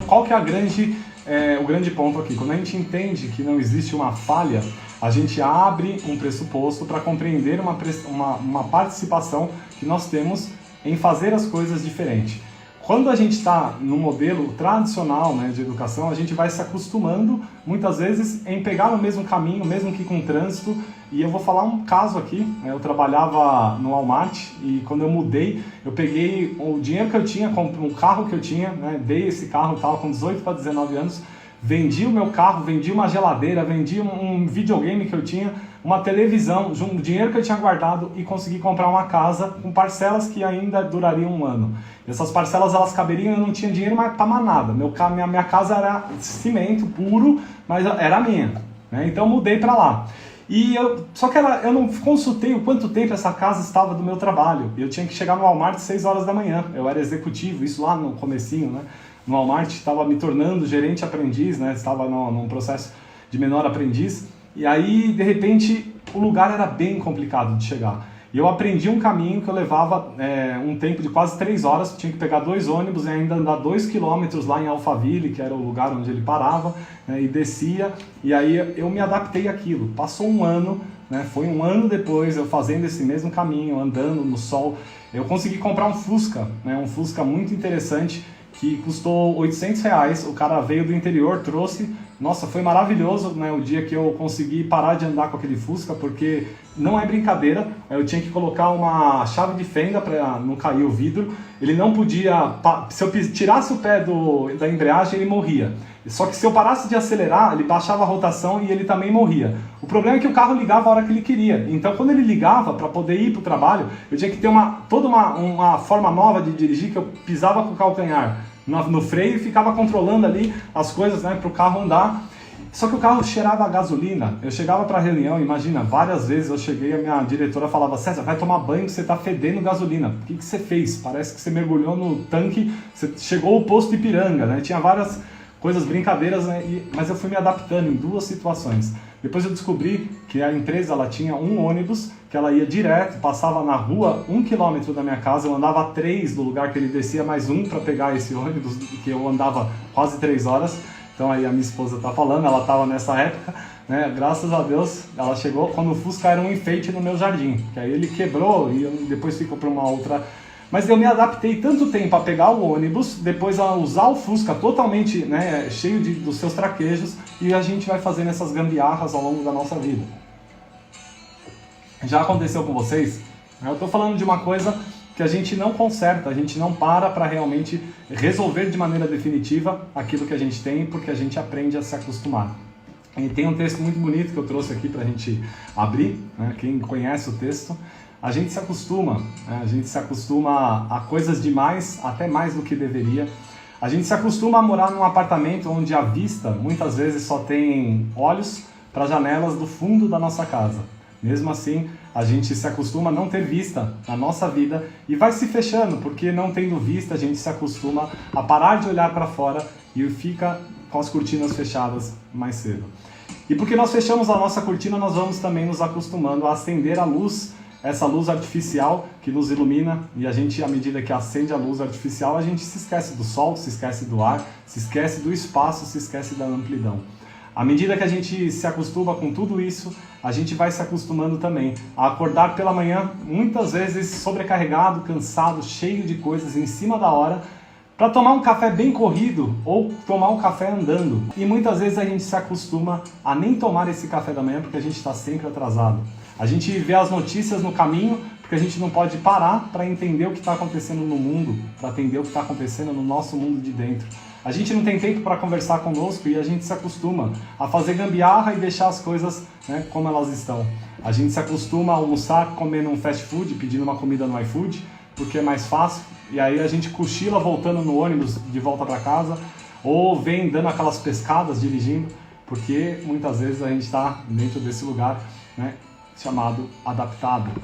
qual que é o grande ponto aqui? Quando a gente entende que não existe uma falha, a gente abre um pressuposto para compreender uma participação que nós temos em fazer as coisas diferente. Quando a gente está no modelo tradicional, né, de educação, a gente vai se acostumando, muitas vezes, em pegar o mesmo caminho, mesmo que com trânsito. E eu vou falar um caso aqui, né, eu trabalhava no Walmart e quando eu mudei, eu peguei o dinheiro que eu tinha, o carro que eu tinha, né, dei esse carro, estava com 18 para 19 anos, vendi o meu carro, vendi uma geladeira, vendi um videogame que eu tinha, uma televisão, o dinheiro que eu tinha guardado e consegui comprar uma casa com parcelas que ainda durariam um ano. E essas parcelas elas caberiam, eu não tinha dinheiro mais para mais nada. Minha casa era cimento puro, mas era minha, né? Então eu mudei para lá. Só que eu não consultei o quanto tempo essa casa estava do meu trabalho. Eu tinha que chegar no Walmart às 6 horas da manhã. Eu era executivo, isso lá no comecinho, né? No Walmart, estava me tornando gerente aprendiz, né? Estava num processo de menor aprendiz. E aí, de repente, o lugar era bem complicado de chegar. E eu aprendi um caminho que eu levava um tempo de quase 3 horas, tinha que pegar 2 ônibus e ainda andar 2 quilômetros lá em Alphaville, que era o lugar onde ele parava, né, e descia. E aí eu me adaptei àquilo. Passou um ano, né, foi um ano depois, eu fazendo esse mesmo caminho, andando no sol, eu consegui comprar um Fusca, né, um Fusca muito interessante, que custou R$800, o cara veio do interior, trouxe, nossa, foi maravilhoso, né, o dia que eu consegui parar de andar com aquele Fusca, porque não é brincadeira, eu tinha que colocar uma chave de fenda para não cair o vidro, ele não podia, se eu tirasse o pé da embreagem ele morria, só que se eu parasse de acelerar, ele baixava a rotação e ele também morria. O problema é que o carro ligava a hora que ele queria, então quando ele ligava para poder ir para o trabalho, eu tinha que ter toda uma forma nova de dirigir, que eu pisava com o calcanhar no freio e ficava controlando ali as coisas, né, para o carro andar. Só que o carro cheirava a gasolina. Eu chegava para a reunião, imagina, várias vezes eu cheguei, a minha diretora falava: César, vai tomar banho que você está fedendo gasolina. O que você fez? Parece que você mergulhou no tanque, você chegou ao posto Ipiranga, né? Tinha várias coisas, brincadeiras, né? Mas eu fui me adaptando em 2 situações. Depois eu descobri que a empresa ela tinha um ônibus que ela ia direto, passava na rua 1 quilômetro da minha casa, eu andava 3 do lugar que ele descia, mais 1 para pegar esse ônibus, que eu andava quase 3 horas. Então aí a minha esposa está falando, ela estava nessa época, né? Graças a Deus ela chegou quando o Fusca era um enfeite no meu jardim, que aí ele quebrou e depois ficou para uma outra. Mas eu me adaptei tanto tempo a pegar o ônibus, depois a usar o Fusca totalmente, né, cheio dos seus traquejos, e a gente vai fazendo essas gambiarras ao longo da nossa vida. Já aconteceu com vocês? Eu estou falando de uma coisa que a gente não conserta, a gente não para realmente resolver de maneira definitiva aquilo que a gente tem, porque a gente aprende a se acostumar. E tem um texto muito bonito que eu trouxe aqui para a gente abrir, né? Quem conhece o texto, a gente se acostuma, né? A gente se acostuma a coisas demais, até mais do que deveria. A gente se acostuma a morar num apartamento onde a vista muitas vezes só tem olhos para as janelas do fundo da nossa casa. Mesmo assim, a gente se acostuma a não ter vista na nossa vida e vai se fechando, porque não tendo vista a gente se acostuma a parar de olhar para fora e fica com as cortinas fechadas mais cedo. E porque nós fechamos a nossa cortina, nós vamos também nos acostumando a acender a luz, essa luz artificial que nos ilumina, e a gente, à medida que acende a luz artificial, a gente se esquece do sol, se esquece do ar, se esquece do espaço, se esquece da amplidão. À medida que a gente se acostuma com tudo isso, a gente vai se acostumando também a acordar pela manhã, muitas vezes sobrecarregado, cansado, cheio de coisas em cima da hora, para tomar um café bem corrido ou tomar um café andando. E muitas vezes a gente se acostuma a nem tomar esse café da manhã porque a gente está sempre atrasado. A gente vê as notícias no caminho porque a gente não pode parar para entender o que está acontecendo no mundo, para entender o que está acontecendo no nosso mundo de dentro. A gente não tem tempo para conversar conosco e a gente se acostuma a fazer gambiarra e deixar as coisas, né, como elas estão. A gente se acostuma a almoçar comendo um fast food, pedindo uma comida no iFood, porque é mais fácil. E aí a gente cochila voltando no ônibus de volta para casa, ou vem dando aquelas pescadas dirigindo, porque muitas vezes a gente está dentro desse lugar, né, chamado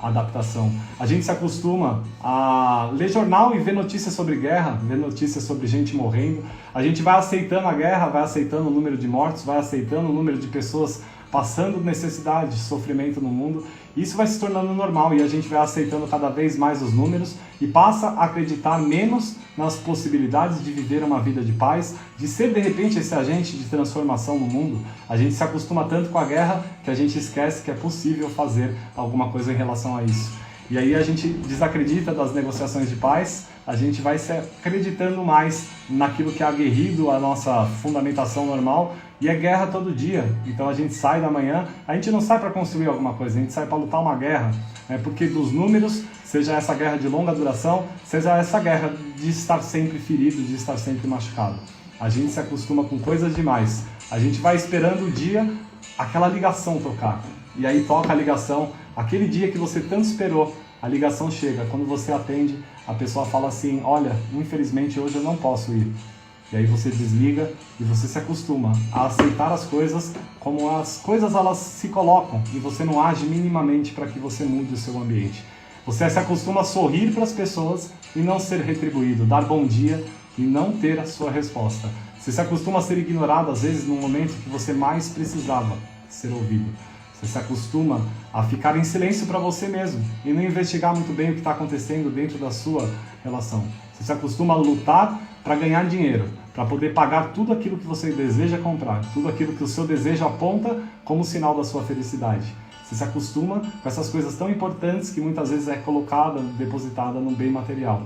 adaptação. A gente se acostuma a ler jornal e ver notícias sobre guerra, ver notícias sobre gente morrendo. A gente vai aceitando a guerra, vai aceitando o número de mortos, vai aceitando o número de pessoas passando necessidade, sofrimento no mundo. Isso vai se tornando normal e a gente vai aceitando cada vez mais os números e passa a acreditar menos nas possibilidades de viver uma vida de paz, de ser de repente esse agente de transformação no mundo. A gente se acostuma tanto com a guerra que a gente esquece que é possível fazer alguma coisa em relação a isso. E aí a gente desacredita das negociações de paz, a gente vai se acreditando mais naquilo que é aguerrido a nossa fundamentação normal, e é guerra todo dia. Então a gente sai da manhã, a gente não sai para construir alguma coisa, a gente sai para lutar uma guerra, porque dos números, seja essa guerra de longa duração, seja essa guerra de estar sempre ferido, de estar sempre machucado. A gente se acostuma com coisas demais, a gente vai esperando o dia, aquela ligação tocar, e aí toca a ligação, aquele dia que você tanto esperou, a ligação chega, quando você atende, a pessoa fala assim, olha, infelizmente hoje eu não posso ir. E aí você desliga e você se acostuma a aceitar as coisas como as coisas elas se colocam e você não age minimamente para que você mude o seu ambiente. Você se acostuma a sorrir para as pessoas e não ser retribuído, dar bom dia e não ter a sua resposta. Você se acostuma a ser ignorado às vezes no momento que você mais precisava ser ouvido. Você se acostuma a ficar em silêncio para você mesmo e não investigar muito bem o que está acontecendo dentro da sua relação. Você se acostuma a lutar para ganhar dinheiro, para poder pagar tudo aquilo que você deseja comprar, tudo aquilo que o seu desejo aponta como sinal da sua felicidade. Você se acostuma com essas coisas tão importantes que muitas vezes é colocada, depositada num bem material.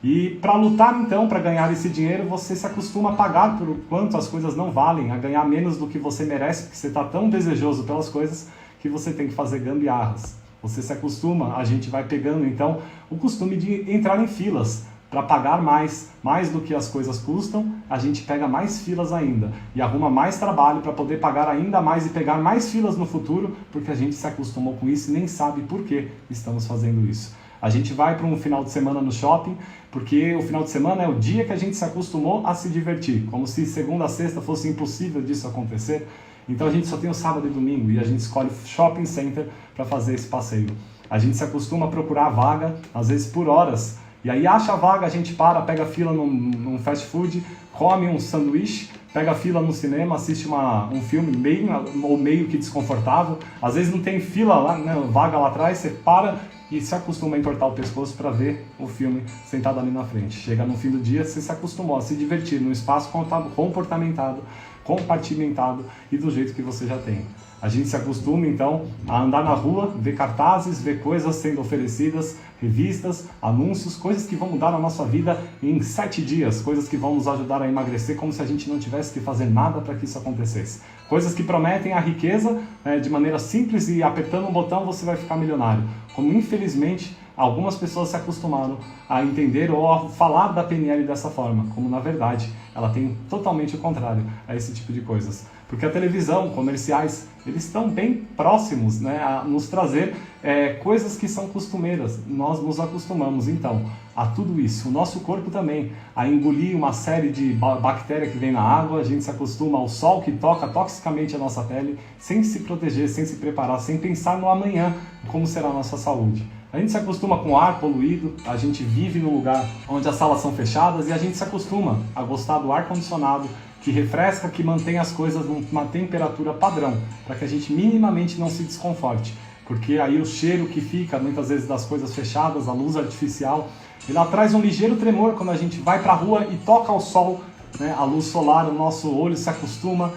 E para lutar então, para ganhar esse dinheiro, você se acostuma a pagar por quanto as coisas não valem, a ganhar menos do que você merece, porque você está tão desejoso pelas coisas que você tem que fazer gambiarras. Você se acostuma, a gente vai pegando então o costume de entrar em filas para pagar mais do que as coisas custam, a gente pega mais filas ainda e arruma mais trabalho para poder pagar ainda mais e pegar mais filas no futuro, porque a gente se acostumou com isso e nem sabe por que estamos fazendo isso. A gente vai para um final de semana no shopping, porque o final de semana é o dia que a gente se acostumou a se divertir, como se segunda a sexta fosse impossível disso acontecer. Então a gente só tem o sábado e domingo e a gente escolhe o shopping center para fazer esse passeio. A gente se acostuma a procurar a vaga, às vezes por horas, e aí acha a vaga, a gente para, pega fila num fast food, come um sanduíche, pega fila no cinema, assiste um filme meio que desconfortável. Às vezes não tem fila lá, né, vaga lá atrás, você para e se acostuma a entortar o pescoço para ver o filme sentado ali na frente. Chega no fim do dia, você se acostumou a se divertir num espaço compartimentado e do jeito que você já tem. A gente se acostuma então a andar na rua, ver cartazes, ver coisas sendo oferecidas, revistas, anúncios, coisas que vão mudar a nossa vida em 7 dias, coisas que vão nos ajudar a emagrecer como se a gente não tivesse que fazer nada para que isso acontecesse. Coisas que prometem a riqueza de maneira simples e apertando um botão você vai ficar milionário. Como infelizmente algumas pessoas se acostumaram a entender ou a falar da PNL dessa forma, como na verdade ela tem totalmente o contrário a esse tipo de coisas. Porque a televisão, comerciais, eles estão bem próximos, né, a nos trazer coisas que são costumeiras. Nós nos acostumamos então a tudo isso. O nosso corpo também, a engolir uma série de bactérias que vem na água, a gente se acostuma ao sol que toca toxicamente a nossa pele, sem se proteger, sem se preparar, sem pensar no amanhã, como será a nossa saúde. A gente se acostuma com ar poluído, a gente vive num lugar onde as salas são fechadas e a gente se acostuma a gostar do ar-condicionado, que refresca, que mantém as coisas numa temperatura padrão, para que a gente minimamente não se desconforte. Porque aí o cheiro que fica, muitas vezes, das coisas fechadas, a luz artificial, ela traz um ligeiro tremor quando a gente vai para a rua e toca ao sol, né? A luz solar, o nosso olho se acostuma,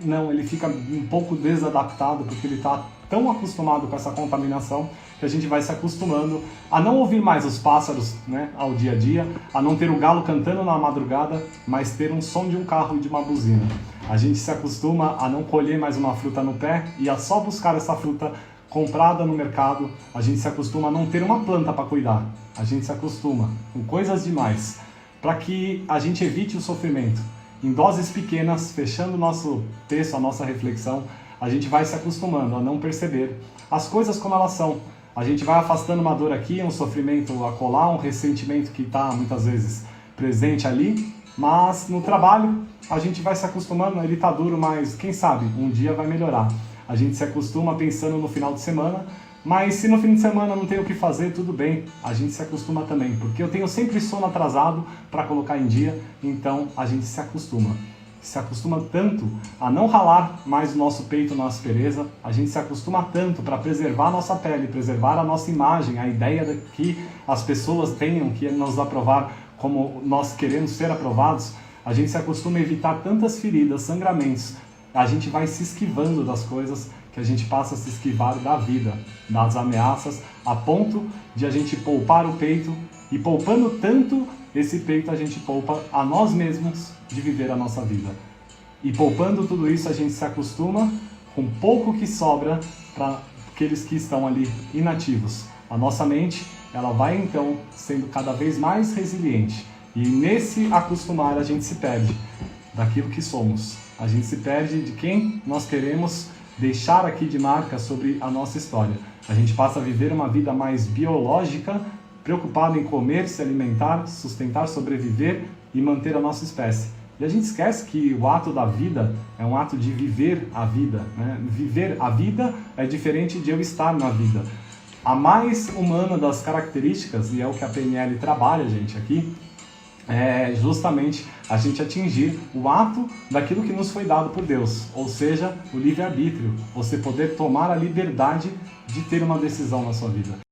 não, ele fica um pouco desadaptado, porque ele está tão acostumado com essa contaminação que a gente vai se acostumando a não ouvir mais os pássaros, né, ao dia a dia, a não ter o galo cantando na madrugada, mas ter um som de um carro e de uma buzina. A gente se acostuma a não colher mais uma fruta no pé e a só buscar essa fruta comprada no mercado. A gente se acostuma a não ter uma planta para cuidar. A gente se acostuma com coisas demais para que a gente evite o sofrimento. Em doses pequenas, fechando o nosso texto, a nossa reflexão, a gente vai se acostumando a não perceber as coisas como elas são. A gente vai afastando uma dor aqui, um sofrimento acolá, um ressentimento que está muitas vezes presente ali, mas no trabalho a gente vai se acostumando, ele está duro, mas quem sabe um dia vai melhorar. A gente se acostuma pensando no final de semana, mas se no fim de semana não tem o que fazer, tudo bem, a gente se acostuma também, porque eu tenho sempre sono atrasado para colocar em dia, então a gente se acostuma. se acostuma tanto a não ralar mais o nosso peito na aspereza, a gente se acostuma tanto para preservar a nossa pele, preservar a nossa imagem, a ideia de que as pessoas tenham que nos aprovar como nós queremos ser aprovados, a gente se acostuma a evitar tantas feridas, sangramentos, a gente vai se esquivando das coisas, que a gente passa a se esquivar da vida, das ameaças, a ponto de a gente poupar o peito, e poupando tanto esse peito a gente poupa a nós mesmos de viver a nossa vida. E poupando tudo isso a gente se acostuma com pouco que sobra para aqueles que estão ali inativos. A nossa mente, ela vai então sendo cada vez mais resiliente. E nesse acostumar a gente se perde daquilo que somos. A gente se perde de quem nós queremos deixar aqui de marca sobre a nossa história. A gente passa a viver uma vida mais biológica, preocupado em comer, se alimentar, sustentar, sobreviver e manter a nossa espécie. E a gente esquece que o ato da vida é um ato de viver a vida, né? Viver a vida é diferente de eu estar na vida. A mais humana das características, e é o que a PNL trabalha, gente, aqui, é justamente a gente atingir o ato daquilo que nos foi dado por Deus, ou seja, o livre-arbítrio, você poder tomar a liberdade de ter uma decisão na sua vida.